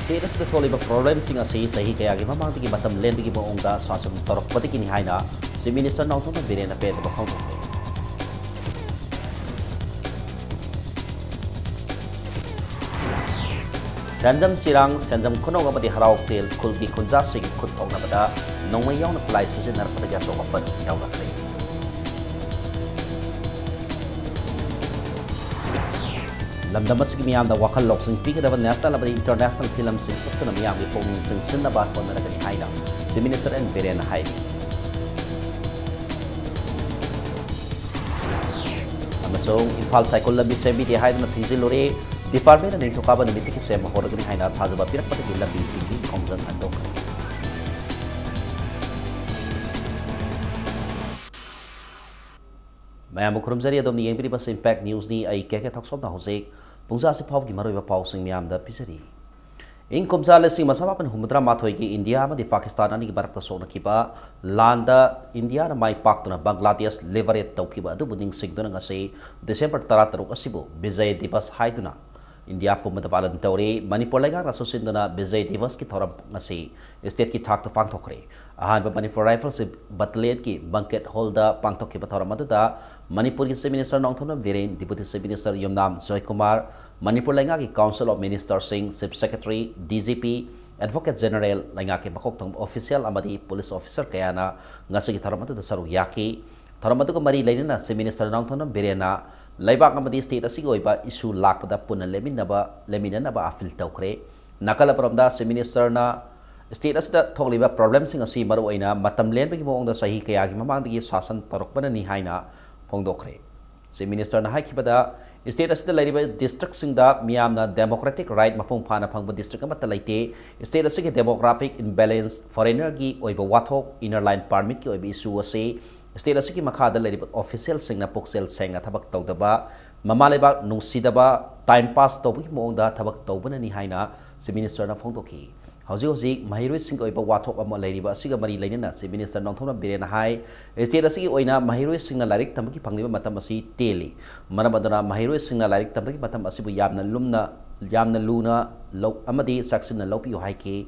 State Asad थोलिबा प्रॉब्लमसिंग असी सही कयागी ममांगी मतम लेंबगी मओंगदा शासन तौरपदगी नि हाइना चीफ मिनिस्टर नौथोम बिरेन पेद बखौदों सेंजम चिरांग सेंजम खुनों अमदी हराव तेल खुलगी खुंजासिंग खुद थौनबदा नोंमै यावना खुलाई सिजनरपदगी असोगपन यावनाखरे लमदमसकी मियामदा वखल लौसिंग पीगदबा नेशनल अमदी इंटरनेशनल फिल्म सिंग पुस्तना मियामगी पोंगिंग सिंसिनबा होनरगनी हाइना चीफ मिनिस्टर एन बिरेन हाइरी अमसों इम्फाल साइकिल लंबी सेंबीदे हाइदना थिंजिलुरे डिपार्टमेंट ने निथुकाबा निमित्त की सेम होरगनी हाइना थाजबा पिरकपदगी लंबी थिंगी खोंजन अंदोखरे मैम खुरमजरी अदोमनी येंबिरिबस इम्पैक्ट न्यूज़ नी आई के थक्सोमदा होजेक पुंजा से फावगी मरोइबा पाउसिंग मियामदा पिजरी इन कुमजा लेसिंग मसामापन हुमद्रा माथोई की इंडिया अमदी पाकिस्तान अनी की बरकता सोनखिबा लांदा इंडिया ना माई पाक्तुना बांग्लादेश लेवरेट तौखिबा अदुबु निंगसिंगदुना ngasi डिसेंबर 13 असिबु विजय दिवस हाइदुना इंडिया पुमद पालन तौरे मणिपुर लेगा सुसिंदुना विजय दिवस की थौरम ngasi स्टेट की थाक पांथोखरे अहानबा मणिपुर राइफल्स बटालियन की बंकेट हॉल दा पांथोखिबा थौरम अदुदा मणिपुर की चीफ मिनिस्टर नौथोना Biren deputy chief minister Yumnam Joy Kumar Manipur लेगा की council of minister Singh chief secretary DGP advocate general लेगा के मकोक्तंग ऑफिशियल अमदी पुलिस ऑफिसर कयाना ngasi की थौरम अदुदा सरु याकी थौरम अदुगा मरी लेनिना चीफ मिनिस्टर नौथोना बिरेना लेबाक अमदी स्टेट असिग ओइबा इशू लाकपदा पुन लेमिननबा अपील तौखरे नकल परमदा चीफ मिनिस्टर ना स्टेट असिदा थोगलिबा प्रॉब्लम सिंग असि मरु ओइना मतम लेनबगी मोंगदा सही कयागी ममांदगी शासन तौरकपननि हाइना फोंदोखरे चीफ मिनिस्टर ना हाइखिबदा स्टेट असिदा लैरिबा डिस्ट्रिक्ट सिंगदा मियामना डेमोक्रेटिक राइट मपुंग फाना फंगबा डिस्ट्रिक्ट अमता लैते स्टेट असिगे डेमोग्राफिक इम्बैलेंस फॉरेनर की ओइबा वाथोक इनर लाइन परमिट की ओइबा इशू असे स्टेट असिगी मखादा लैरिबा ऑफिशियल सिंगना पुक्सेल सेंगा थबक तौदबा ममा लेबाक नुंसीदबा टाइम पास तौबगी मोंगदा थबक तौबननि हाइना चीफ मिनिस्टर ना फोंदोखि हौजी हौजी महिरोइ सिंग ओइबा वाथोक अमा लैरिबा असिगा मरी लैनना चीफ मिनिस्टर नौथोना बिरेन हाई स्टेट असिगी ओइना महिरोइ सिंगना लाइरिक तमगी फंगलिबा मतम असि टेली मरमदना महिरोइ सिंगना लाइरिक तमगी मतम असिबु यामना लूना लौ अमदी सक्सिना लौपियो हाइके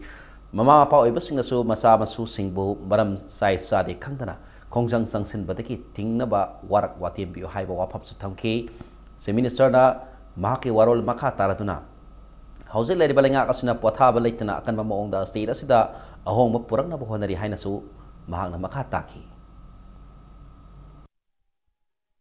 ममा मपा ओइबसिंगसु मसा मसु सिंगबु मरम साइ सादे खंगदना खोंजंग संगसिनबदगी थिंगनबा वारक वातेमबियो हाइबा वाफमसु थमके चीफ मिनिस्टर ना महाके वारोल मखा तारदुना हौजे लेरिबा लेंगा असना पोथाबा लेतना अकनबा मोंगदा स्टेट असिदा अहोंग पुरकनबा होनरी हाइनसु महांगना मखा ताकी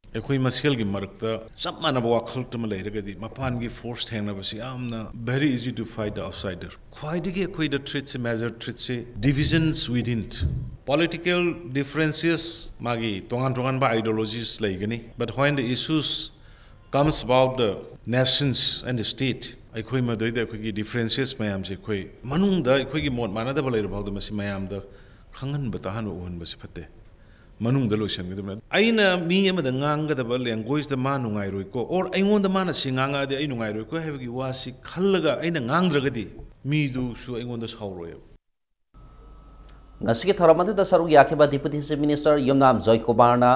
अखोई मसेल की मरकता सब मानब वाखल तम लेरगदी मपान की फोर्स थेंगनबसी यामना very easy to fight the outsider ख्वाइदगी अखोई द थ्रेट से मेजर थ्रेट से divisions within political differences magi tongan ba ideologies laigani but when the issues comes about the nations and the state akhoi madoi da akhoi differences mayam se khoi manung da akhoi gi mod mana da balai bawd masi mayam da khangan batahan ohon basi phatte manung da loisan gi dum aina mi ama da ngang da bal language da ma nungai roi ko or aingon da mana singanga de ai nungai roi ko have gi wasi khallaga aina ngang dragadi mi du su aingon da sauroi ngasi thoramadu da saru yakiba deputy chief minister yumnam joy kumarna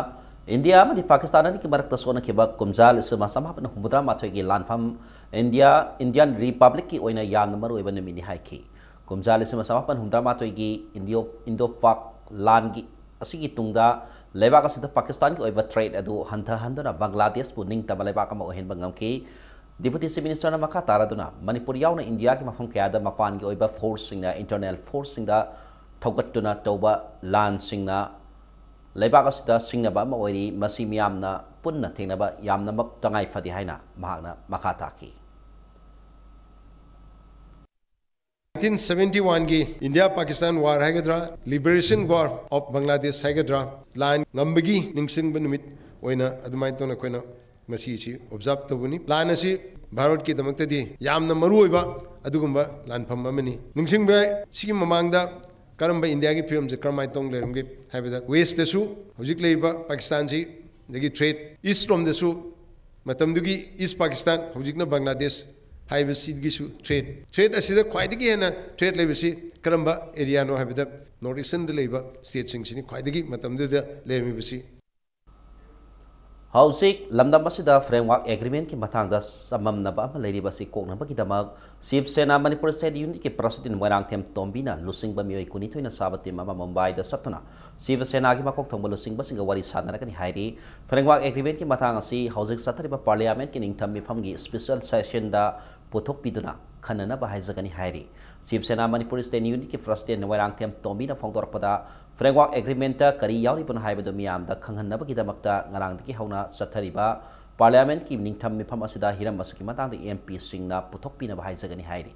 india ma di pakistan ni ki barak ta sona kiba kumjal isma samapna humudra mathoi gi lanfam indian republic ki oina yang maru oiba nami ni haiki kumjal isma samapan humudra mathoi gi indo pak lan gi asigi tungda leba ka sida pakistan ki oiba trade adu handana bangladesh pu ning ta leba ka ma ohen bangam ki deputy chief minister na makha taraduna manipur yauna india ki mafam kya da mapan gi oiba force singna internal force singda थौगत्तुना तौबा लान सिंगना लेबाक असदा सिंगनबा अमा ओइरी मसी मियामना पुन्ना थेंगनबा यामनमक तंगाई फदि हाइना महागना मखा ताकी 1971 की India Pakistan war हाइगद्रा liberation war of Bangladesh हाइगद्रा line ngambagi ningsing benumit oina adumai tona koina masi si observe tobuni plan asi Bharat की दमकते दी यामना मरु ओइबा अदुगुंबा लान फम अमनी ningsing बे सिगी ममांगदा करम इंडिया की फिल्म से करमाई तोंग लेरमगे हाइबदा वेस्ट देसु हुजिक लेबा पाकिस्तान जी दगी ट्रेड ईस्ट रोम देसु मतमदुगी ईस्ट पाकिस्तान हुजिकना बांग्लादेश हाइबसिदगिसु ट्रेड असिदा ख्वाइदगी हेना ट्रेड लेबसी करमबा एरिया नो हाइबदा नॉर्थ ईस्टर्न दे लेबा स्टेट सिंग सिनी ख्वाइदगी मतमदुदा लेरमिबसी Housing Lamdam Masida framework agreement ki matang da samam na ba malay ba si kok na ba kitamag Shiv Sena Manipur State Unit ki President Warang Tem Tombina lusing ba miyoy kunitoy na sabati mama Mumbai da satuna Shiv Sena ki makok thong lusing ba singa wari sana na kani hairi framework agreement ki matang si housing satari ba parliament ki ningtam mi phamgi special session da puthok piduna khanana ba haisa kani hairi Shiv Sena Manipur State Unit ki President Warang Tem Tombina phongdor pada framework agreement ta kari yauri pun hai bedo miyam da khanghan na ba kidamakta ngarang ki hauna sathariba parliament ki ningtham mifam asida hiram asaki matang da MP singna puthok pina ba haijagani hairi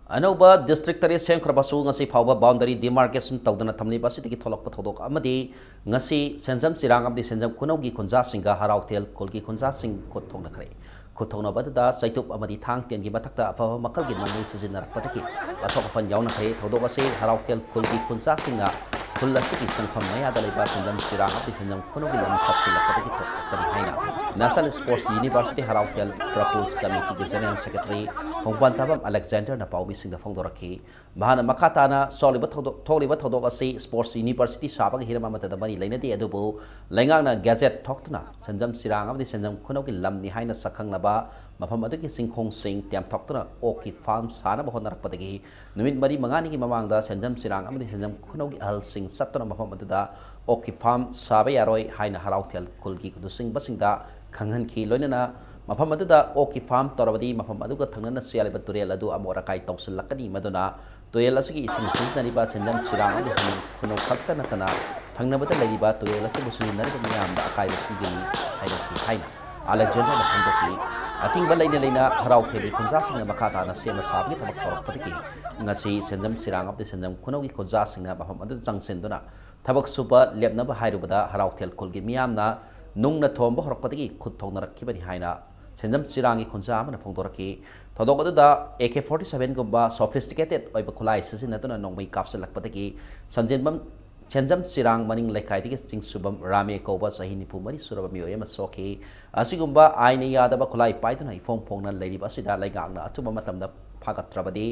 Anoba district tari sengkrabasu ngasi phawba boundary demarcation tawdana thamni basi tiki tholakpa thodok amadi ngasi senjam chirang amdi senjam khunaugi khunja singa harautel kolgi khunja sing khothongna khare khothongna badada saitup amadi thang tengi mathakta afa makalgi nongmai sijinar pataki asok fan yauna khai thodok ase harautel kolgi khunja singa खुल्ला से संगम नया दलेबा संजम चिरांग अपनी संजम खुनों की लंबी खप से लगता है कि हाइना नेशनल स्पोर्ट्स यूनिवर्सिटी हराउकेल प्रपोज कमेटी के जनरल सेक्रेटरी होंगपान ताबम अलेक्जेंडर नपाउबी सिंह फंगदो रखी महान मखाताना थोलिबा थोदोक असे स्पोर्ट्स यूनिवर्सिटी साबग हिरमा मतदा बनी लेनदी अदुबो लेंगांगना गैजेट थोक्तना संजम चिरांग अपनी संजम खुनों की लंबी हाइना सखंगनबा मफम अदुगी सिंखोंग सिंह त्याम थोक्तना ओकी फार्म साना बहोनरपदगी नुमित मरी मंगानी की ममांगदा संजम चिरांग अपनी संजम खुनों की अहल सिंह सत्तन मफम अदुदा ओकी फार्म साबे यारोय हाइना हराउथेल कुलगी कुदुसिंग बसिंगदा खंगहन की लोइनना मफम अदुदा ओकी फार्म तोरबदी मफम अदुगा थंगनना सियालेबा तुरेल अदु अमोरकाई तौसलकनी मदुना तुरेल असगी इसिंग सिंगननिबा संजम चिरांग अपनी खुनों खत्ता नतना थंगनबदा लेरिबा तुरेल असि बुसुनि नरग मियामदा अकाई बसिंगी हाइना अलेक्जेंडर नफंदोकी अतिंग बलाइना लेना हराउथेली खुंजा सिंग मखाताना same साबगी थमक तोरपदगी ngasi senjam sirang apde senjam khunaugi khonja singna bafam adu jangsen thabak suba lepnaba hairubada harauthel kolgi miyamna nungna thomba horakpadagi khut thongna rakhibani haina senjam sirangi khonja amana phongdoraki thodok adu da AK47 gumba sophisticated oiba khulai sisinatuna nongmai kapsel lakpadagi sanjenbam senjam sirang maning lekai dige sing subam rame koba sahi nipu mari suraba miyoy ma soki asigumba aina yadaba khulai paiduna ifong phongna leiriba sida laigangna atuma matamda फागत्रबदी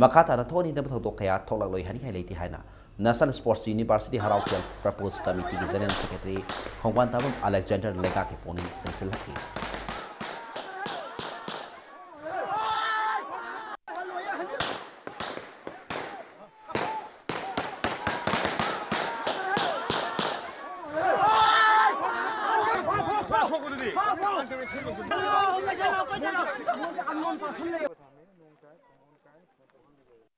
मखाताना थोनी दब थोदो कया थोलक लोय हनी हाई लेती हाइना नेशनल स्पोर्ट्स यूनिवर्सिटी हराउकेल प्रपोज कमिटी की जनरल सेक्रेटरी होंगवान ताबम अलेक्जेंडर लेगा के पोनी सिलसिलकी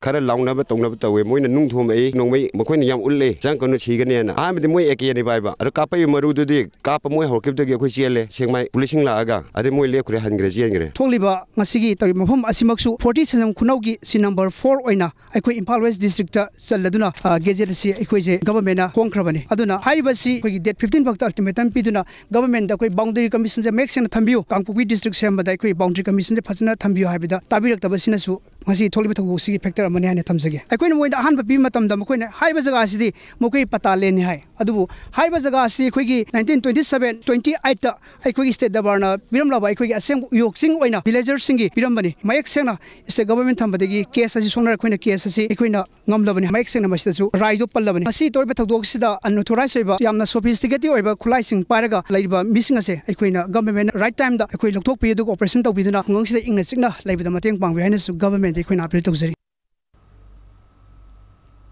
खर लाउनब तौनब तवे मोइन नुंग थोमै नोंमै मखोइन याम उल्ले जंग कनु छिगनेना आमदि मोइ एके ने बाइबा अर कापै मरुदुदि काप मोइ हरकिबदगि अखोइ चेले सेंमाइ पुलिसिंग लागा अदि मोइ लेखुरे हनग्रे जेंग्रे थोलिबा ngasi tari mafam asimaksu 40 sanam khunaugi si number 4 oina aikoi Imphal West district ta challaduna gazette si aikoi je government na kongkrabani aduna hairiba si koi date 15 bakta ultimatum piduna government da koi boundary commission je make sen thambiu Kangpukpi district sembada aikoi boundary commission je phajana thambiu haibida tabirak tabasina su ngasi tholiba thogu si factor amani hane thamjage aikoi na moina ahan ba pi matam da mokoi na haiba jaga si di mokoi pata le ni hai adubu haiba jaga si koi gi 1927 28 ta aikoi state da barna biram laba aikoi gi asem yoksing oina villagers singi biram bani mayek sena state government thambadagi case asi sonara koina case asi ekoina ngamlabani mayek sena masdasu raijo pallabani asi torbe thadok sida unauthorized oiba yamna sophisticated oiba khulai sing paraga laiba missing ase ekoina government right time da ekoi lokthok pi du operation tawbiduna khungong sida ingna chikna laibida mateng pangbe haina su government ekoina appeal tawjari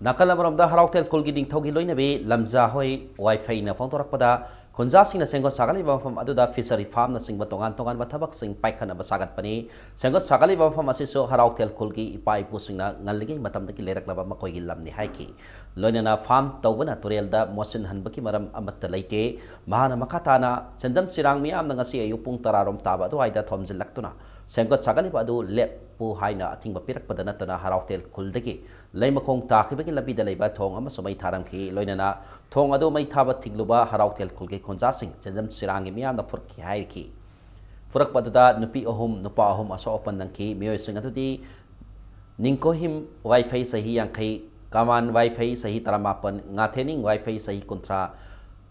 nakala maramda harautel kolgi ding thogi loina be lamja hoi wifi na phongtorak pada khonja sing na sengo sagali ba pham aduda fishery farm na singba tongan tongan ba thabak sing paikhana ba sagat pani sengo sagali ba pham ase so harautel kolgi ipai pu sing na ngaligi matam da ki lerak laba makoi gi lamni haiki loina na farm tawbana turel da mosin hanbaki maram amatta laite mahana makhatana chendam chirang mi am na ngasi ayu pung tararom taba do aida thomjil laktuna sengo sagali ba du let pu haina athing ba pirak padana tana harautel kuldagi leimakong takibagi labi da leiba thong ama somai tharam ki loina na thong adu mai thaba thigluba harautel kulge khonja sing chendam sirangi miam na furki hai ki furak paduda nupi ahum nupa ahum aso opan nang ki miyoy sing adu di निंकोहिम wifi सही यांखई कामान wifi सही तरामापन ngathening wifi सही कुंत्रा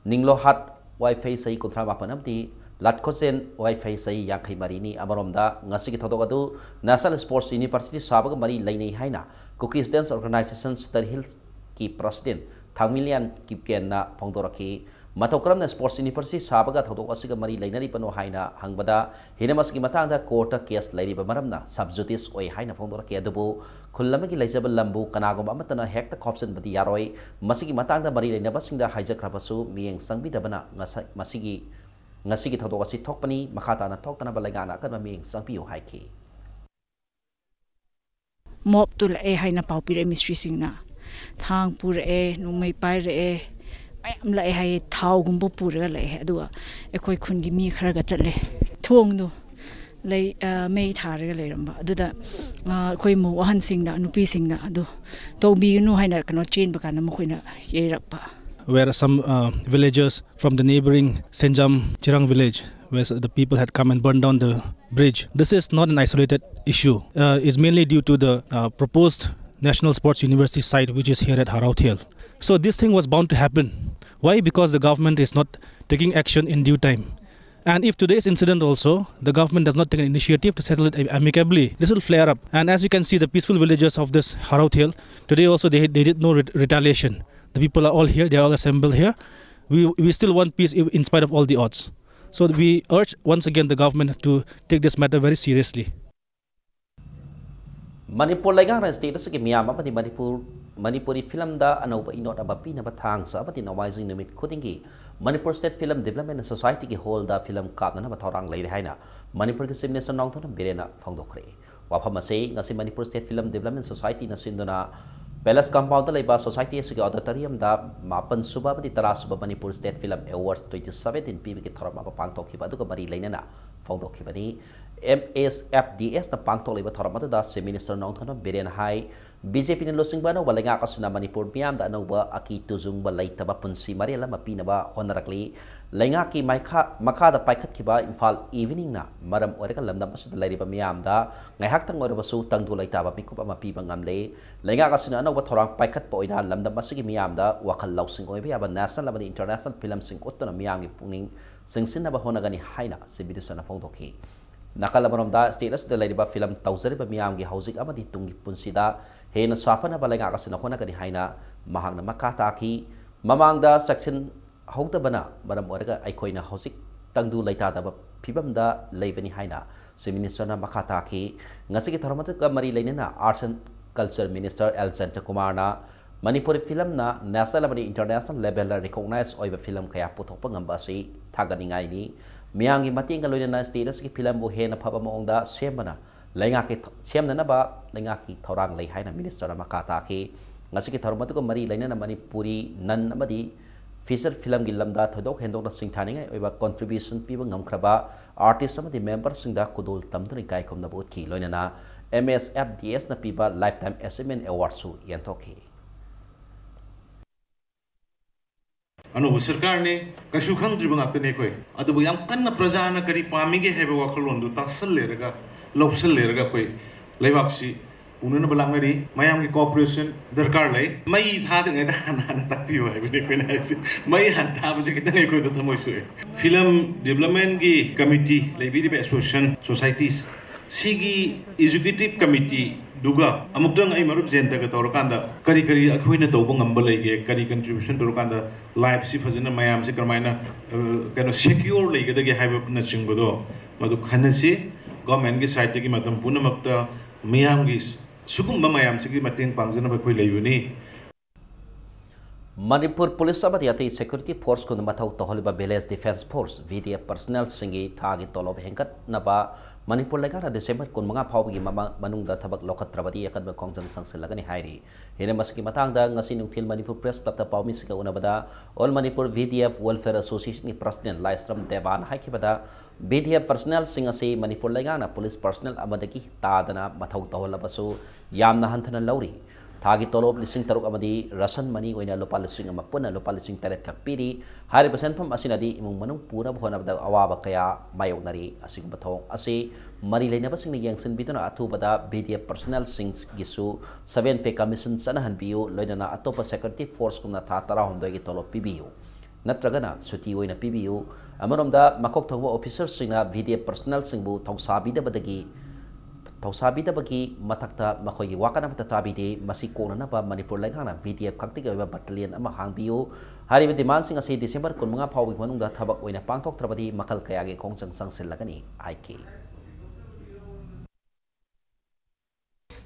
निंगलोहाट wifi सही कुंत्रा मापन अमती लाटकोचेन wifi सही यांखई मरीनी अमरोमदा ngasi ki thodok adu National Sports University sabaga mari lainei haina Cookies Dance Organization Sutter Hills ki president Thangmilian Kipken na phongdoraki Matokram Sports University sabaga thodok asiga mari lainari pano haina hangbada hinemas ki matangda court case lairiba maramna subjudice oi haina phongdoraki adubu khullamagi laijabal lambu kanagom amatana hekta khopsen badi yaroi masigi matangda mari lainaba singda hijakrabasu mieng sangbidabana ngasigi thodok asi thokpani makhata na thoktana balagana kan mieng sangpiu haiki mob tul e haina paupire mystery singna thang pur e numai pai re mayam la hai thau gumbo pura la he adu ekoi khun gi mi khara ga chatle thong do lei mei thar ga leiramba adu da khoi mo wahan sing na nupi sing na adu to bi nu haina kano chain ba kana mo khoina yeirapa where some villagers from the neighboring Senjam Chirang village where the people had come and burned down the bridge. This is not an isolated issue. It's mainly due to the proposed National Sports University site which is here at Haraut Hill. So this thing was bound to happen. Why? Because the government is not taking action in due time. And if today's incident also, the government does not take an initiative to settle it amicably, this will flare up. And as you can see, the peaceful villagers of this Haraut Hill, today also they did no retaliation. The people are all here, they are all assembled here. We still want peace in spite of all the odds. So we urge once again the government to take this matter very seriously. Manipur lagang state sa kimiyama pati Manipuri film da anoba inot abapi na bathang sa pati nawazing numit kudingi Manipur State Film Development Society ki hall da film kat na bathorang lai haina Manipur ki simne sa nong thon birena phangdokre waphamase ngasi Manipur State Film Development Society na sindona Palace Compound Laiba Society Sigi Auditorium da Mapan Suba Pati Tara Suba Manipur State Film Awards 2017 PB ki Thorama Pangtok Kiba Duka Mari Lainana Fongdok Kibani MSFDS na Pangtok Liba Thorama da Si Minister Nong Thono Biren Hai BJP ni Losing Bano Walinga Kasuna Manipur Piam da Anoba Aki Tuzung Ba Laitaba Punsi Mariela Mapina Ba Honorakli Lainga ki Maka da Paikat Kiba Infal Evening na Maram Oreka Lamdam Asu Lairiba Miam da Ngayhak Tang Orabasu Tangdu Laitaba Mikupa Mapiba Ngamle Lainga Kasuna Ano Thorang Paikat Po ina Lamdam Asigi Miam da Wakal Lausing Oi Ba National Labani International Film Sing Utana Miam Gi Puning Singsin na ba Honagani Haina Sibidusa na Fongdoki Nakalabanom da status da Lairiba Film Tauzari ba Miam Gi Hausik Amadi Tungi Punsida Hena Sapana ba Lainga Kasuna Honagani Haina Mahang na Makataki Mamang da section Hogda Bana Maram Orega Aikoina Hausik Tangdu Laita ba Pibam da Laibani Haina Si Minister na Makataki Ngasigi Tharamatu ka Mari Lainina Arts and Culture Minister L. Santa Kumar na Manipuri film na national level international level recognized oiba film kaya puthok pangamba si thaganingai ni miyangi mating kaloina na status ki film bu hena phaba maongda semana lainga ki semna na ba lainga ki thorang lei haina minister na makata ki ngasi ki thormatu ko mari laina na Manipuri nan amadi feature film gi lamda thodok hendok na singthaningai oiba contribution piba ngamkhraba artist amadi member singda kudul tamdri kai khomna bot ki loina na MSFDS na piba lifetime achievement award su yantoki Ano sarkar ne kasu khangdri bang apne koi adu bu yam kanna praja na kari pamige hebe wakhalon du tasal lerga lobsal lerga koi leibak si pununa balang ngari mayam ki cooperation darkar lai mai tha de da na takti ho hebe ne koi na si mai han tha bu ki tane koi da thamoi su film development ki committee leibi de association societies sigi executive committee duga amukdang ai marup jenta ga torkanda kari akhuina tawba ngamba lege kari contribution torkanda life si fazina mayam se karmaina kano secure lege dage haiba na chingbodo madu khanasi government gi side gi matam punamakta mayam gi sugumba mayam se gi mating pangjana ba khoi leibuni Manipur Police Abadi Ati Security Force ko mathaw toholiba Village Defense Force VDF personnel singi thagi tolob hengkat naba Manipur lagara December kun mga phawgi manungda thabak lokat trabadi yakadba kongjang sangsilagani hairi hena maski matangda ngasi nungthil Manipur Press Club ta pawmi sika unabada All Manipur VDF Welfare Association ni President Laistram Devan haikibada VDF personnel singasi Manipur lagana police personnel amadaki tadana mathaw toholabasu yamna hanthana lauri थागी तोलोब लिसिंग तरुक अमदी Roshan money ओइना लोपा लिसिंग अमा पुना लोपा लिसिंग तरेट खक पीरी हारिबा सेनफम असिनादी इमुंग मनुंग पूरा होनबदा अवाबा कया मायोगनरी असिगुम थोंग असि मरी लेनबसिंग यंगसिन बिदुना अथुबदा BDF personal sings गिसु 7 पे commission चनहनबियु लोइना अतोपा secretary force कुना था तरा होंदोगी तोलोब पिबियु नत्रगना सुटी ओइना पिबियु अमरोमदा मकोक थोंबो ऑफिसर सिंगना बीडीएफ पर्सनल सिंगबु थौसाबिदबदगी थौसाबिदबगी मथक्ता मखोगी वाकनमता ताबिदे मसी कोननबा मणिपुर लेखाना बीडीएफ खक्तिग ओइबा बटालियन अमा हांबियु हारिबा डिमांड सिंग असी डिसेंबर 15 फाउगी मनुंगदा थबक ओइना पांथोक्त्रबदी मखल कयागे खोंजंग संगसिलगनी आइके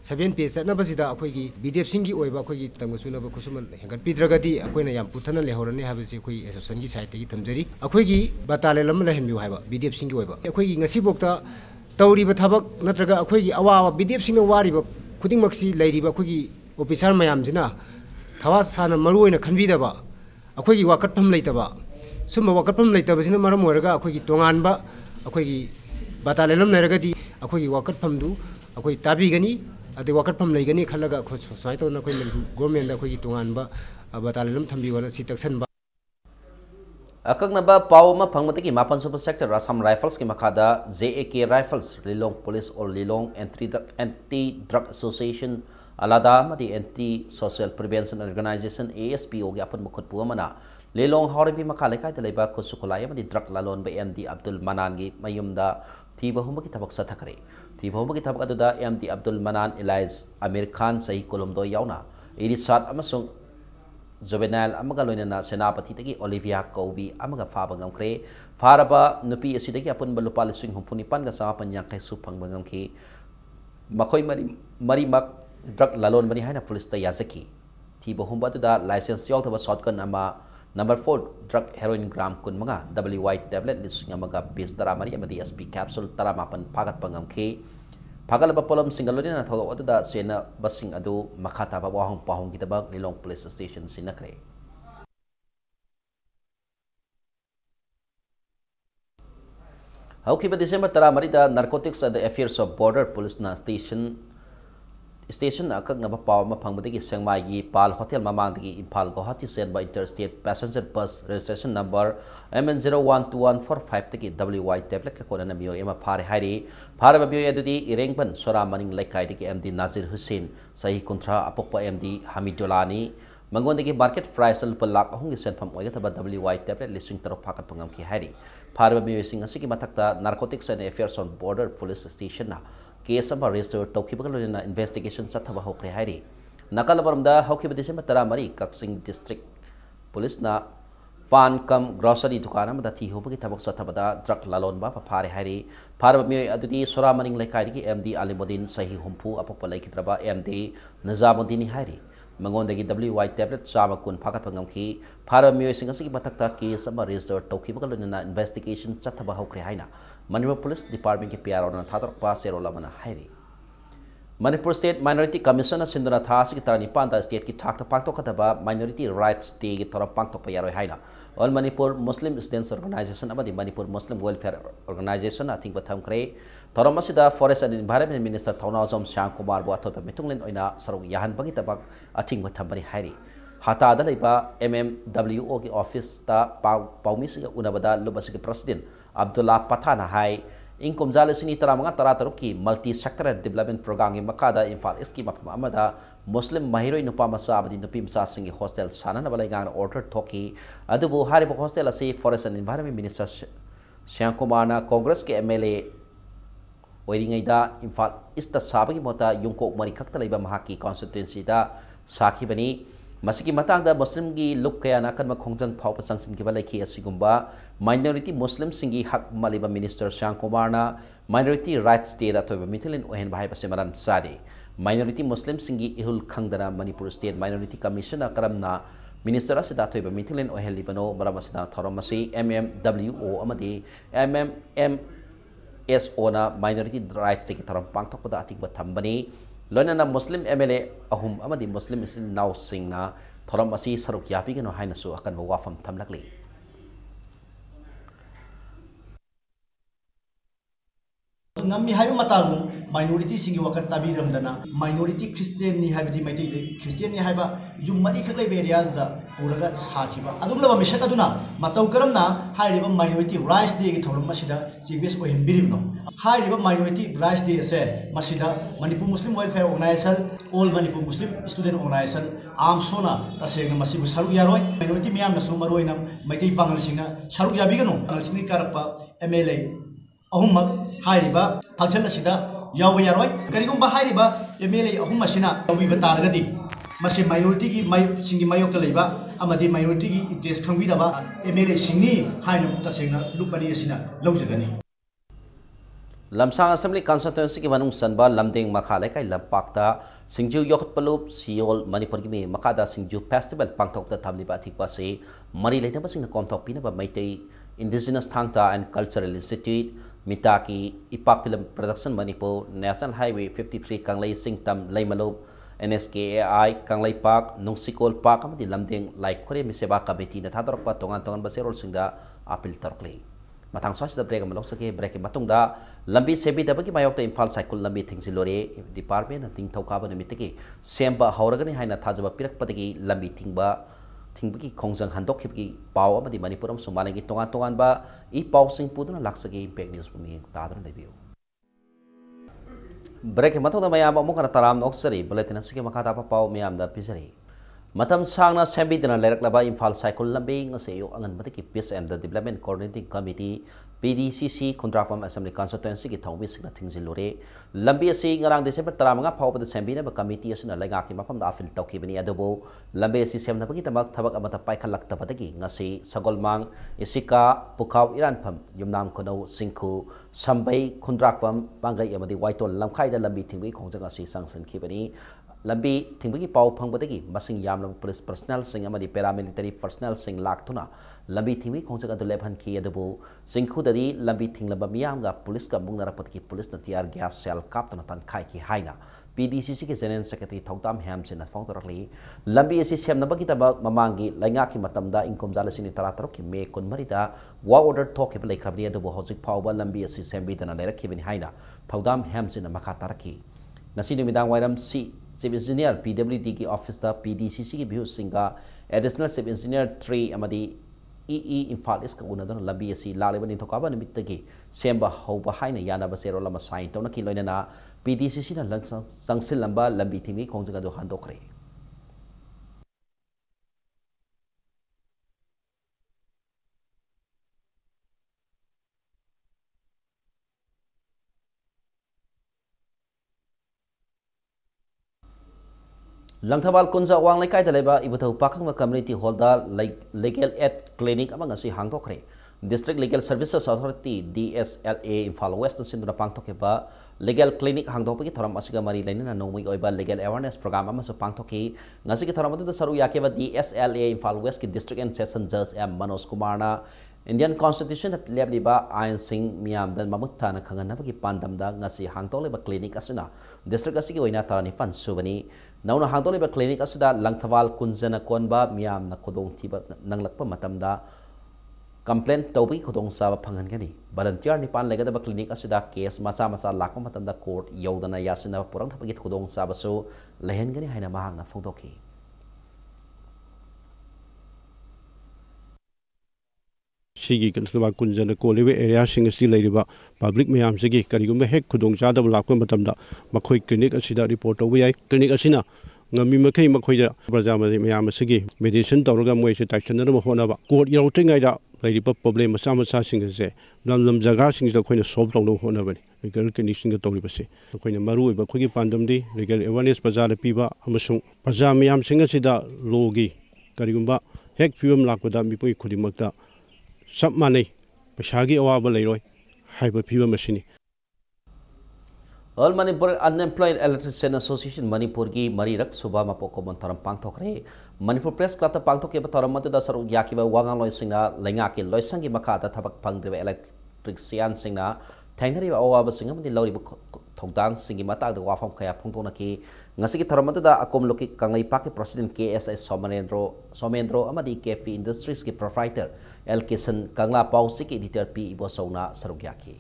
7 पे चटनबसिदा अखोगी बीडीएफ सिंगी ओइबा अखोगी तंगसुनबा खुसुमन हेंगत पिद्रगदी अखोइना याम पुथना लेहौरने हाबसि अखोई एसोसिएशन की साइड तगी थमजरी अखोगी बटालियन लम लहमिउ हाबा बीडीएफ सिंगी ओइबा अखोगी ngasi bokta तौरीब थबक नत्रगा अखोगी अवाब बीडीएफ सिंग वारिब खुदिंगमक्सी लैरिब अखोगी ऑफिसर मयामजिना थवा साना मरुओइना खनबिदबा अखोगी वाकटफम लैतबा सुम वाकटफम लैतबसिना मरम ओरगा अखोगी तोंगानबा अखोगी बटालियन लम लैरगदी अखोगी वाकटफमदु अखोई ताबिगनी अदे वाकटफम लैगनी खलगा अखो स्वाइ तौना अखोई गवर्नमेंट दा अखोगी तोंगानबा बटालियन लम थंबिवना सि तक्सनबा अकंगनबा पावमा फंगमतकी मापन सुपर सेक्टर असम राइफल्स की मखादा JAK राइफल्स लिलोंग पुलिस और लिलोंग एंटी ड्रग एसोसिएशन अलादा मदी anti social prevention organisation ASPO की अपन मुखुत पुअमना लिलोंग हौरबी मखा लेखाय तलेबा खुसुखुलाय मदी ड्रग लालोन बे MD अब्दुल मनान की मयुमदा थीबहुम की थबक सथखरे थीबहुम की थबक अदुदा MD अब्दुल मनान इलाइज आमिर खान सही कोलमदो यावना इरिसात अमसुंग जुवेनाइल अमगा लोइनना सेनापति तगी ओलिविया कौबी अमगा फाबा ngमख्रे फारबा नुपी असिदगी अपुनबा लुपा लिसिंग हुमफुनिपान गा सापन यांखै सु फंगबा ngमखि मखोइ मरी मक ड्रग लालोन बनी हाइना पुलिस ता याजकी थी बहुमबा तुदा लाइसेंस यावथबा शॉटगन अमा नंबर 4 ड्रग हेरोइन ग्राम कुनमगा WY टैबलेट लिसिंग अमगा 20 तरा मरी अमदी SP कैप्सूल तरा मापन फागत ngमखि फागलबा पोलम सिंगलोनिना थोलो अदुदा सेना बसिंग अदु मखाताबा वाहंग पाहंग गिदबा लिलोंग पुलिस स्टेशन सिनखरे हौकिबा डिसेंबर 10 मरिदा narcotics and affairs of border police ना स्टेशन अकगनबा पाव फंगबदगी सेंगमाई पाल होटल ममांगदगी इम्फाल गुवाहाटी सेनबा interstate passenger bus registration number MN012145 तकी WY टैबलेट का कोना मियो एमा फारे हारी फारबा मियो यदुदी इरेंगबन सोरा मनिंग लेखाई दगी MD नाजिर हुसैन सही कुंत्रा अपोपा MD हमीदुलानी मंगोंदगी मार्केट प्राइस लुप लाख अहुंगी सेनफम ओइगतबा WY टैबलेट लिसिंग तरो फाकत पंगम की हारी फारबा मियो सिंग असकी मथक्ता narcotics and affairs on border police station ना केस अमा रजिस्टर तौखिबगा लोइना इन्वेस्टिगेशन चथबा होख्रे हाइरी नकल बरमदा होखिबा डिसेंबर 10 मरी कक्सिंग डिस्ट्रिक्ट पुलिस ना पान कम ग्रोसरी दुकान अमदा थी होबगी थबक चथबदा ड्रग लालोनबा फारे हाइरी फारबा मियो अदुदी सोरा मनिंग लेखाइदगी MD अलीमुद्दीन सही हुम्फु अपोपा लेखिद्रबा MD निजामुद्दीन हाइरी मंगोंदगी WY टैबलेट चामा कुन फागत ngमखि फारबा मियो सिंग असगी मथक्ता केस अमा रजिस्टर तौखिबगा लोइना इन्वेस्टिगेशन चथबा होख्रे हाइना मणिपुर पुलिस डिपार्टमेंट की PRO ना थादरपा सेरोलमना हाइरी मणिपुर स्टेट माइनॉरिटी कमीशन सिंधुना थासी की 19 स्टेट की थाकता पांगतोखदबा माइनॉरिटी राइट्स डे की थोरम पांगतोकपा यारोय हाइना all Manipur Muslim students organisation अमदी Manipur Muslim welfare organisation a thing बथमख्रे थोरम असिदा forest and environment minister Thounaojam Shyam Kumar बु अथोप मिथुंगलिन ओइना सरुक याहनबगी तबक अथिंग बथमबनी हाइरी हातादा लेबा MMWO की ऑफिस ता पाउमिस उनबदा लुबस के प्रेसिडेंट अब्दुल्ला पठाना हाई इंग कुमजा लिसिंग तरामंगा तरातरुक की मल्टी सेक्टरल डेवलपमेंट प्रोग्राम की मखादा इम्फाल ईस्ट की मफम अमदा मुस्लिम महिरोई नुपा मचा अमदी नुपी मचा सिंग हॉस्टल साननबा लेगांग ऑर्डर थोकी अदुबु हारिबा हॉस्टल असी forest and environment minister Shyam Kumar ना कांग्रेस के MLA ओइरिंगैदा इम्फाल ईस्ट साबगी मोता युंको मरी खक्ता लेबा महाकी कॉन्स्टिट्यूएंसी दा साखिबनी मसिकी मतांगदा मुस्लिम की लुक कयाना कनमा खोंजंग फाव संगसिन के बलेखी असिगुंबा माइनॉरिटी मुस्लिम सिंगी हक मलिबा मिनिस्टर श्याम कुमार ना माइनॉरिटी राइट्स डे दा थोबा मिथिलिन ओहेन भाई बसे मरम सादे माइनॉरिटी मुस्लिम सिंगी इहुल खंगदना मणिपुर स्टेट माइनॉरिटी कमीशन करमना मिनिस्टर असिदा थोबा मिथिलिन ओहेन लिबनो मरम असिदा थोरम मसी MMWO अमदी MMMSO ना माइनॉरिटी राइट्स डे की थोरम पांगथोकपदा अतिंगबा थंबनी लोनना मुस्लिम MLA अहुम अमदी मुस्लिम इसिन नाउ सिंगना थोरम असी सरुक यापिगनो हाइनसु अकन वाफम थमलकली ngami hayu matagu माइनॉरिटी सिंगी वकत ताबीरमदना माइनॉरिटी क्रिश्चियन नि हाबदी मैते क्रिश्चियन नि हाबा जुम मरी खगले एरिया दा पुरगा साखिबा अदुम लबा मिशक अदुना मतौ करमना हाइरिबा माइनॉरिटी राइस डे की थौरम मसिदा चीफेस को हिमबिरिबनो हाइरिबा माइनॉरिटी राइस डे से मसिदा Manipur Muslim welfare organisation all Manipur Muslim student organisation आमसोना तसेंग मसिबु सरुक यारोय माइनॉरिटी मियाम नसु मरोइना मैते फांगल सिंगा सरुक याबिगनो सिनी कारपा एमएलए अहुमक हाइरिबा फंक्शन असिदा याव यारोय करिगुम हाइरिबा एमएलए अहुम असिना याविबा तारगदी मसे माइनॉरिटी की सिंगी मायोक लेबा अमदी माइनॉरिटी की इंटरेस्ट खंगबिदबा एमएलए सिंगनी हाइनो तसेंगा लुपनी असिना लौजगनी लमसांग असेंबली कॉन्स्टिट्यूएंसी की मनुंग सनबा लमदेंग मखा लेकाई लंपाक्ता सिंजू योखतपलुप सियोल मणिपुर की में मखादा सिंजू फेस्टिवल पांगथोकता थामलिबा अथिकपा से मरी लेनबसिंग कोमथोकपिनबा Meitei indigenous Thangta and cultural institute मिता की इपा film production Manipur national highway 53 Kanglei सिंगतम लैमलुप NSKAI कंगलई पार्क नुंसिकोल पार्क अमदी लमदेंग लाइखोरे मिसेबा कमिटी न थादरपा तोंगान तोंगान बसेरोल सिंगदा अपील तौरक्ले मथांग स्वासिदा ब्रेक अमा लौसके ब्रेक की मतुंगदा लंबी सेबीदबगी मायोक्ता इम्फाल साइकल लंबी थिंगजिलोरे डिपार्टमेंट तिंगथौकाबा निमित्तगी सेंबा हौरगनी हाइना थाजबा पिरकपदगी लंबी थिंगबगी खोंजंग हंदोखिबगी पाव अमदी मणिपुर अमसुंग मालेंगी तोंगान तोंगानबा ई पावसिंग पुदुना लाक्सगे इम्पैक्ट न्यूज बुमी तादुना लेबियो ब्रेक मतुंगदा मयाम अमुकना तराम नोक्सरी बुलेटिन असुगे मखादा पाव मयामदा पिजरी मतम सांगना सेंबीदना लेरकलबा इम्फाल साइकल लंबी ngase anganbadiki peace and the development coordinating committee PDCC Khundrapam Assembly Constituency की थौबी सिंगना थिंगजिलोरे लंबी असि ngarang December 15 फावबद सेंबीना committee असुना लेगाकी मफमदा अफिल तौखिबनी अदुबो लंबी असि सेमनबगी तमक थबक अमता पाइखलक्तबदगी ngase sagolmang isika pukaw iranpham yumnam khono singkhu sambai Khundrapam pangai amadi waitol lamkhaida lambi thingbi khongjang asi sanction khibani लंबी थिंबगी पाव फंगबदगी मसिंग यामलम police personal सिंग अमदी paramilitary personal सिंग लाक्तुना लंबी थिंबगी खोंजग अदु लेफनखी अदुबो सिंखुददी लंबी थिंगलबा मियामगा police का मुंगनरपतकी पुलिस न टीआर गैस सेल कापतना तनखाई की हाइना PDCC के जनरल सेक्रेटरी थौताम हेम से नफोंग तरकली लंबी असि सेमनबगी तब ममांगी लैंगाकी मतमदा इंकोम जालसिनी तरातरो की मे कुनमरिदा वा ऑर्डर थोके लेखरबनी अदुबो हौजिक फावबा लंबी असि सेमबीदना लेरखिबनी हाइना थौताम हेम से मखा तरकी नसी निमिदांग वायरम सी Chief Engineer PWD की ऑफिस दा PDCC की व्यू सिंगा additional Chief Engineer 3 अमदी EE Imphal इसका उनदन लंबी असि लालेबा निथोकाबा निमित्तगी सेंबा हौबा हाइना यानाबा सेरोला मा साइन तौना की लोइना PDCC ना संगसिल लंबा लंबी थिंगी खोंजगा दो हंदोखरे लंगथबाल कुंजा वांग लेकाय दलेबा इबथौ पाखंग कम्युनिटी हॉल दा लीगल एड क्लिनिक अमंग असि हांगथोखरे district legal services authority DSLA Imphal west सिंदुना पांगथोकेबा लीगल क्लिनिक हांगथोपगी थरम असिगा मरी लेना नोंगमई ओइबा लीगल अवेयरनेस प्रोग्राम अमसु पांगथोकी ngasi की थरम अदु सरू याकेबा DSLA इम्फाल वेस्ट की डिस्ट्रिक्ट एंड सेशन जज एम मनोज कुमारना इंडियन कॉन्स्टिट्यूशन लेबलिबा आयन सिंह मियाम दन ममुत्थाना खंगनबगी पांदमदा ngasi हांगथोलेबा क्लिनिक असना डिस्ट्रिक्ट असि ओइना तारानि पन सुबनी नौना हांगथोलेबा क्लिनिक असदा लंगथवाल कुंजना कोनबा मियाम न खुदोंग थिबा नंगलकपा मतमदा कंप्लेन तौबी खुदोंग साबा फंगनगनी वॉलंटियर निपान लेगदबा क्लिनिक असदा केस मचा मचा लाकपा मतमदा कोर्ट यौदना यासना पुरंग थबगी खुदोंग साबसु लहनगनी हाइना महांगना फोंदोकी सिगी कंसलबा कुंजन कोलिबे एरिया सिंग असि लेरिबा पब्लिक मयाम सिगी करिगुम हेक खुदोंग चादब लाकपा मतमदा मखोय क्लिनिक असिदा रिपोर्ट तौबा याय क्लिनिक असिना ngami makai makhoida praja mayam asigi mediation tawraga moi se taishan na honaba court yautingai da lairiba problem macha macha sing se lam jaga sing da khoina solve tawno honaba legal condition ga tawriba se khoina maru oiba khogi pandam di legal awareness praja le piba amasung praja mayam sing asida logi karigumba hek pibam lakpada mipui khudimakta sab manai pasagi awaba leiroi haiba piba masini All Manipur Unemployed Electrician Association Manipur की मरी रक सुबह मपोको मंथरम पांगथोखरे Manipur Press Club पांगथोके बतरम मदुदा सरू याकिबा वांगा लोइसिंगा लेंगा की लोइसंगी मखादा थबक फंगदेबा electrician सिंगना थैंगरिबा अवाबा सिंगा मदि लौरिबा थौदांग सिंगी मतागदा वाफम खया फुंगतोनकी ngasi की थरम मदुदा अकोम लोकी कंगलाई पाके प्रेसिडेंट KSS सोमेंद्रो अमदि केफी इंडस्ट्रीज की प्रोप्राइटर एल किसन कंगला पाउसी की एडिटर पी इबोसौना सरू याकी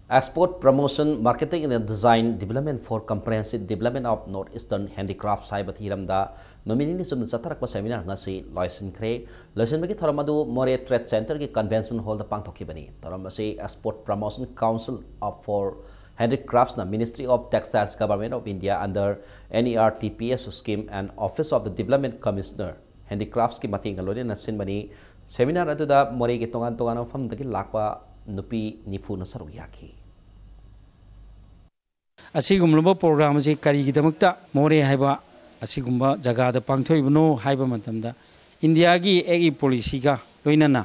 Export Promotion, Marketing and Design Development for Comprehensive Development of Northeastern Handicrafts Haiba Thiramda nominee sum Satarakpa seminar ngasi Loisin Kre Loisin Bagi Taramadu More Trade Center ki Convention Hall the Pangtokibani Taramasi Export Promotion Council for Handicrafts na Ministry of Textiles Government of India under NERTPS scheme and Office of the Development Commissioner Handicrafts ki mating alone na sinbani seminar atuda More ki tongan fam dagi lakwa nupi nifu na saru yaki असिगुम्बा programme से करीगिदमक्ता मोरे हाइबा असिगुम्बा जगह पांथोइबनो हाइबा मतमदा India की एगी policy का लोइनना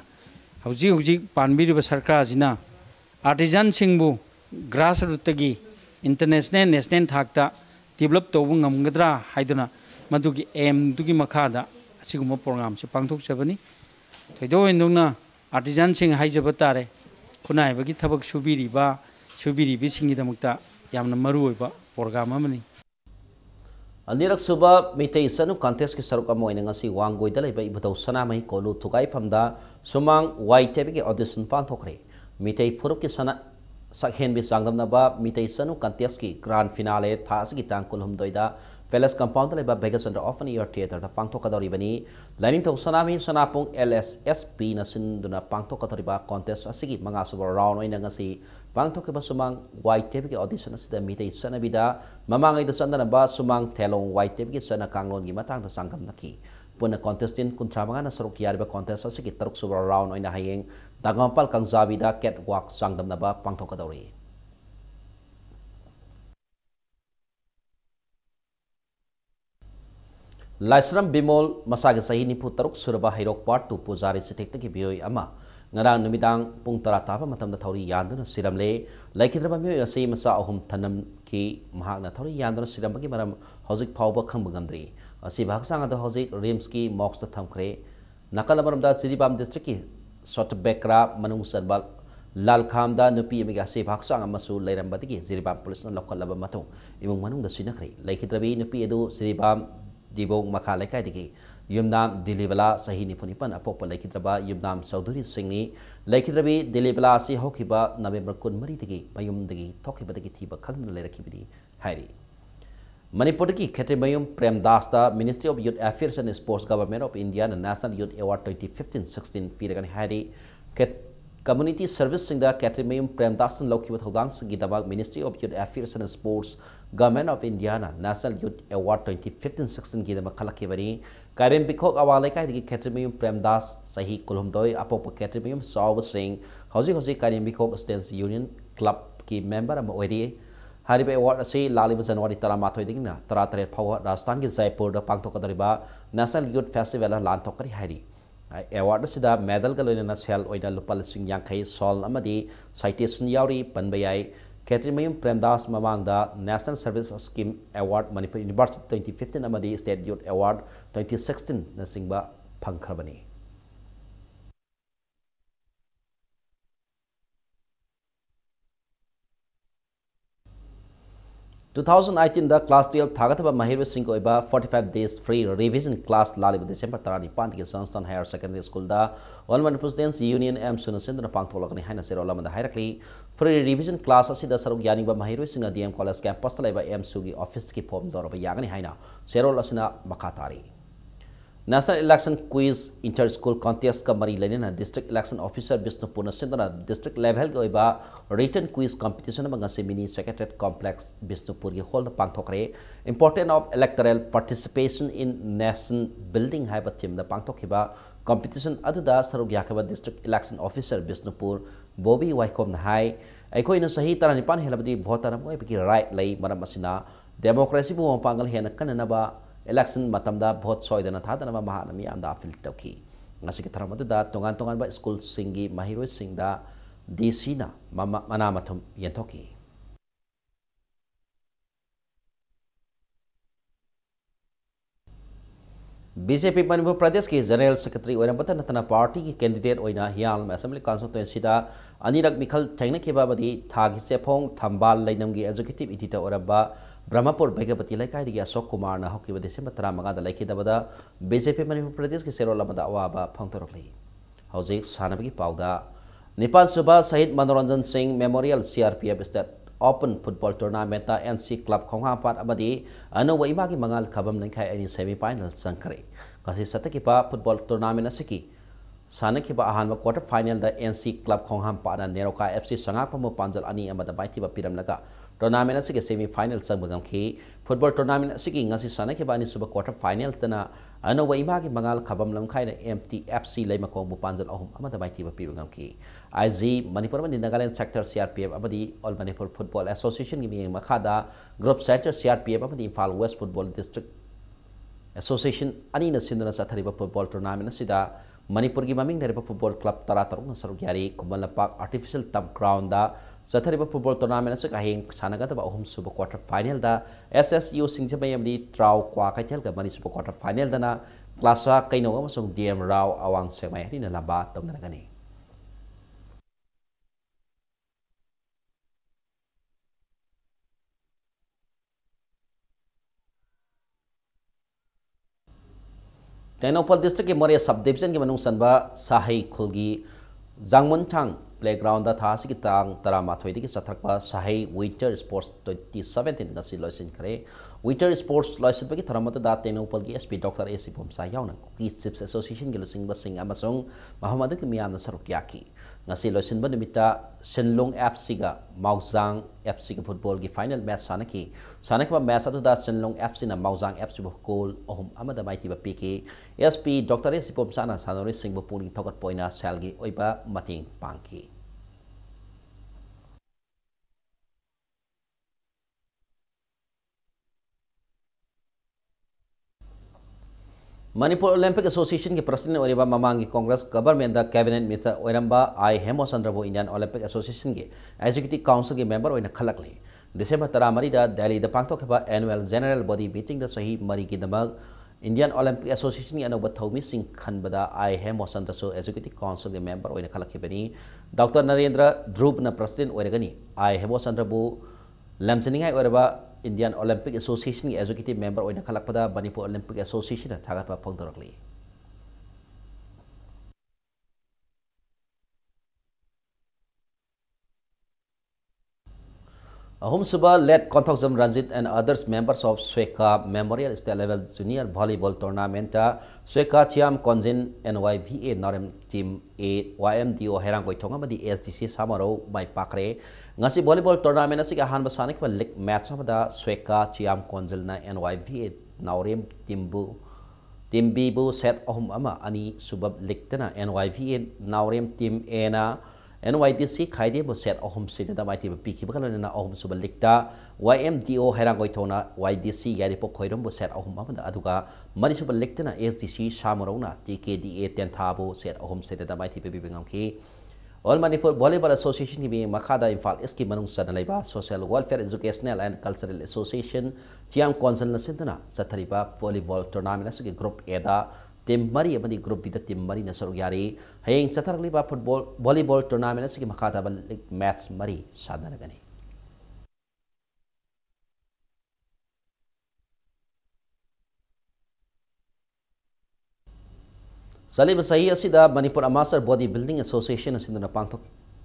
हौजी हौजी पानबिरिबा सरकार जिना आर्टिजन सिंगबु ग्रास रूट तगी इंटरनेशनल नेशनल थाकता डेवलप तौबु ngamgadra हाइदना मदुगी एम दुगी मखादा असिगुम्बा प्रोग्राम से पांथोकजबनी थैदो इनोंना आर्टिजन सिंग हाइजबा तारे खुनाइबगी थबक सुबिरिबि सिंगिदमक्ता यामना मरुओइबा प्रोग्राम अमनी अनिरक सुबा मिते सनु कॉन्टेस्ट की सरुक अमोइना ngasi वांगोइदा लेबा इबदौ सनामहि कोलु थुगाई फमदा सुमांग वाइटेबि के ऑडिशन पांथोखरे मिते फुरुक की सना सकहेन बि सांगदमनाबा मिते सनु कॉन्टेस्ट की ग्रांड फिनाले थास की तांग कुलहुमदोइदा पैलेस कंपाउंड लेबा बेगसन ऑफ एन ईयर थिएटर दा पांथोकदौरिबनी लाइनिंग थौ सनामि सनापुंग LSSP नसिनदुना पांथोकदौरिबा कॉन्टेस्ट असिगी मंगा सुबा राउंड ओइना ngasi पांथोकबा सुमांग वाइटेबि के ऑडिशन असिदा मिते सनाबिदा ममांगैदा सनदनबा सुमांग थेलोंग वाइटेबि के सना कांगलोन की मतंग सांगमनकी पुना कॉन्टेस्टेंट कुंथ्रामंगा न सरुक यारिबा कॉन्टेस्ट असिगी तरुक सुबा राउंड ओइना हायेंग दागमपाल कंजाबिदा कैट वॉक सांगदमनबा पांथोकदौरि लाइसरम बिमोल मसागे सही निफु तरुक सुरबा हैरोक पार्ट 2 पुजारी सिटेक्ट की बियोय अमा ngarang numidang pung tara taba matamda thori yanduna siramle laikhidraba mi ase masa ahum thanam ki mahakna thori yanduna sirambagi maram hojik phawba khangbngamdri asi bhaksang ada hojik rims ki mox ta thamkhre nakal maramda siribam district ki sotbekra manung sarbal lal khamda nupi amiga ase bhaksang amasu leirambadigi siribam police na lokal laba matung imung manung da sinakhre laikhidrabi nupi edu siribam dibong makha laikai digi Yumnam दिलीबला सही निफुनिपन अपोप लेखिद्रबा युमनाम चौधरी सिंहनी लेखिद्रबी दिलीबला असि होखिबा नवेम्बर 23 मयुमदगी थोखिबदगी थीबा खंगना लेरखिबदी हाइरी मणिपुर की खेत्रेमयुम प्रेमदास दा ministry of youth affairs and sports government of India national youth award 2015-16 पीरगन हाइरी community service सिंह दा खेत्रेमयुम प्रेमदास लौखिबा थौदांग सिंगिदबा ministry of youth affairs and sports government of India national youth award 2015-16 की दमा खलखिबनी Karim Bikok awalai kai digi Ketrimiyum Premdas sahi kulumdoi apop Ketrimiyum Saw Singh hoji Karim Bikok Students Union Club ki member am oidi haribe award ase laliba January tara mathoi digina tara tare phawa Rajasthan ki Jaipur da pangthokadariba National Youth Festival lan thokari hari award sida medal ga loina sel oida lupal sing yankhai sol amadi citation yauri panbayai Ketrimiyum Premdas Mamangda National Service Scheme Award Manipur University 2015 amadi State Youth Award 2016 na singba phangkhrabani In 2018 the class 12 thagataba mahirwe sing ko iba 45 days free revision class laliba December 35 ki Sansthan Higher Secondary School da All Manipur Students Union M Sunasindra pangtholakani haina serola manda hairakli free revision class asida saruk yani ba mahirwe sing DM college campus laiba M Sugi office ki form doraba yagani haina serola asina makatari National Election Quiz Inter-School Contest ka mari lainina District Election Officer Vishnu Purnasindra District Level ko iba Written Quiz Competition mga Mini Secretariat Complex Vishnupur ki hold pangthokre Important of Electoral Participation in Nation Building haiba team da pangthokhiba competition aduda saruk yakaba District Election Officer Vishnupur Bobby Waikom na hai aikoi na sahi taranipan helabadi voter mo ipiki right lay maram asina democracy bu pangal hena kanana election matamda vote soidana thadana mahana mi amda appeal tawki ngasi ki tharamadu da tongan ba school singi mahiroi singda DC na mana mathum yentoki BJP Manipur Pradesh ki General Secretary oirambata natana party ki candidate oina hial assembly constituency da anirak mikhal thengna kebabadi thagi sefong thambal lainamgi executive editor oraba Brahmapur Bhagapati Laikai di Asok Kumar na hoki ba December 3 da laiki da bada BJP Manipur Pradesh ki serola mada awaba phangtorokli hojik sanabagi pauda Nipan Suba Sahid Manoranjan Singh Memorial CRPF State Open Football Tournament NC Club Khongham Pat Amadi Anu wa imagi mangal khabam nangkai ani semi final sangkare kasi satakipa football tournament asiki Sanakiba ahanba quarter final da NC Club Khongham Pat na Neroka FC sangak pamu panjal ani amada baiti ba piram naga tournament asiki semi final sangbagam ki football tournament asiki ngasi sanakiba ani suba quarter final tana anu wa imagi mangal khabam lamkhai na MTFC laimakong bu panjal ahum amada baiti ba piram ki IG Manipur mani Nagaland sector CRPF abadi All Manipur Football Association gi makada group sector CRPF abadi Imphal West Football District Association ani na sinduna sathariba football tournament asida Manipur gi maming dariba football club taratarung na saruk yari Kumbala Park artificial turf ground da sathariba football tournament asik ahing sanaga da ahum suba quarter final da SSU Singjabay amdi Trau Kwa Kaitel ga mani suba quarter final da na klasa kaino amasung DM Rao awang semai hari na laba tamna gani Tenopal district ke Moria subdivision ke manung sanba Sahai Khulgi Jangmuntang playground da thasi ki tang tarama thoi ki sathakpa Sahai Winter Sports 2017 ngasi loisin khare Winter Sports loisin ki tharamata da Tenopal ki SP Dr. AC Pomsa yauna ki Chiefs Association ki losing basing amasung Muhammad ki miyam na sarukyaki ngasi loisin ba nimita Senlong FC ga Mauzang FC ki football ki final match sanaki ba match atu da Senlong FC na Mauzang FC ba goal ohum amada maiti ba piki SP Dr. AC Pomsa na sanori sing ba puling thokat poina salgi oiba mating pangki Manipur Olympic Association के president Oreva ममांगी Congress government दा cabinet minister Oramba आई हेमोचंद्रबो Indian Olympic association के executive council के member ओइना खलकले दिसंबर 13 दा दिल्ली दा पांगथोखबा annual general body meeting दा सही मरी की दमक इंडियन ओलंपिक एसोसिएशन की अनोबा थौमी सिंह खनबदा आई हेमोचंद्रसो एग्जीक्यूटिव काउंसिल के मेंबर ओइना खलखिबनी डॉक्टर नरेंद्र ध्रुव ना प्रेसिडेंट ओरगनी आई हेमोचंद्रबो लमचनिंगाई ओरबा Indian Olympic Association की executive member ओइना खलकपदा Manipur Olympic Association थागतपा फोंदरकली Ahum Suba led Konthokjam Ranjit and others members of Sweka Memorial State Level Junior Volleyball Tournament Sweka Chiam Konjin NYVA Norem Team A YMDO Herang Goitongamadi SDC Samaro by Pakre ngasi volleyball tournament asik ahan basanik pa league match amada Sweka Chiam Konjil na NYVA Norem Team B bu set ohum ama ani subab league tana NYVA Norem Team A na NYDC khaide bo set ohum sida da maiti piki bakalo na ohum subal likta YMDO herang goithona YDC yari po khoirom bo set ohum amada aduga mari subal liktana SDC samorona TKDA 10 thabo set ohum sida da maiti bibingam ki All Manipur Volleyball Association ki makada Imphal East ki manung sanalaiba Social Welfare Educational and Cultural Association Chiam Council na sintana sathariba volleyball tournament asigi group A da Team Mari amadi group B da Team Mari na sarug yari hayeng satarliba football volleyball tournament asigi makada ban match Mari sadanagani Salib sahi asida Manipur Amateur Bodybuilding Association asinduna pangthok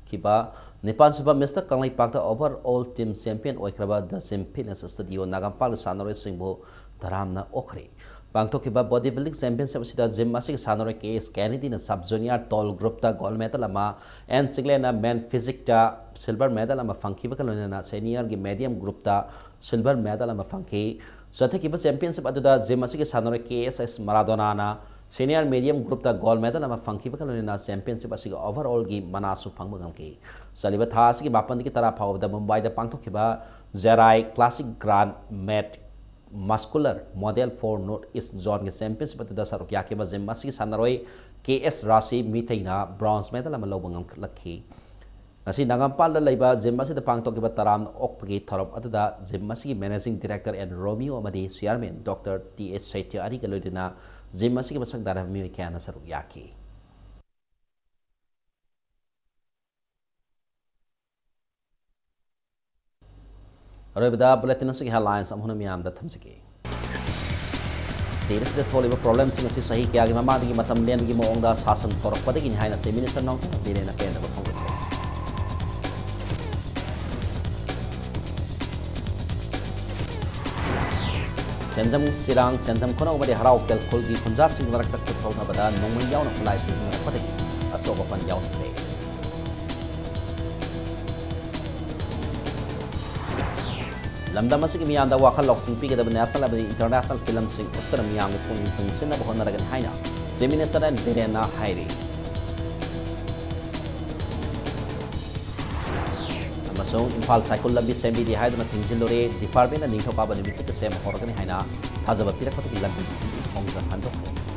kiba Nepal Suba Mr. Kanglai Pakta overall team champion oikraba the same fitness studio Nagampal Sanore Singbo Dharamna Okhre Pangthok kiba bodybuilding championship asida gym asig Sanore case Kennedy na sub junior tall group ta gold medal ama and single na men physics ta silver medal ama funky bakalona na senior gi medium group ta silver medal ama funky sathe kiba championship aduda gym asig Sanore case Maradona na Senior medium group ta gold medal ama funky bakalona na championship asiga overall gi manasu phangmagam ki saliba tha asigi mapan ki tara phawb da Mumbai da pangthokhiba Zerai classic grand mat muscular model for note is zone ge championship da saruk yake ba gym asigi sanaroi KS Rasi mithaina bronze medal ama lobangam lakhi ngasi Nagampal la leiba gym asida pangthokhiba taram okpagi thorop aduda gym asigi managing director and Romeo amadi chairman Dr. TS Saitya ari galodina Gym asigi masak darah miwi kaya na saruk yaki. Aroy bada bulletin asigi headlines amhuna miyam da thamsiki. Tiris de tholiba problem singa si sahi kaya gi mama digi matam len gi mo ongda sasan torok padagi ni haina se minister nong dire na kaya na Senzam Sirang Senzam Kono Badi Harau Pel Kolgi Punjasi Marakta Kutona Bada Nomi Yauna Kulai Sing Pati Asoka Pan Yauna Play. Lamda Masik Mianda Wakalok Sing Pika the National International Film Sing Utter Miam Pung Sing Sinna Honaragan Haina, Seminester and Direna Hairi. Amasong Impal Cycle Labi Semi di Haidana Tinjilore, Department and Ninkapa Limited the same Horgan Haina, Hazaba Pirakati Labi, Hongkong Hando.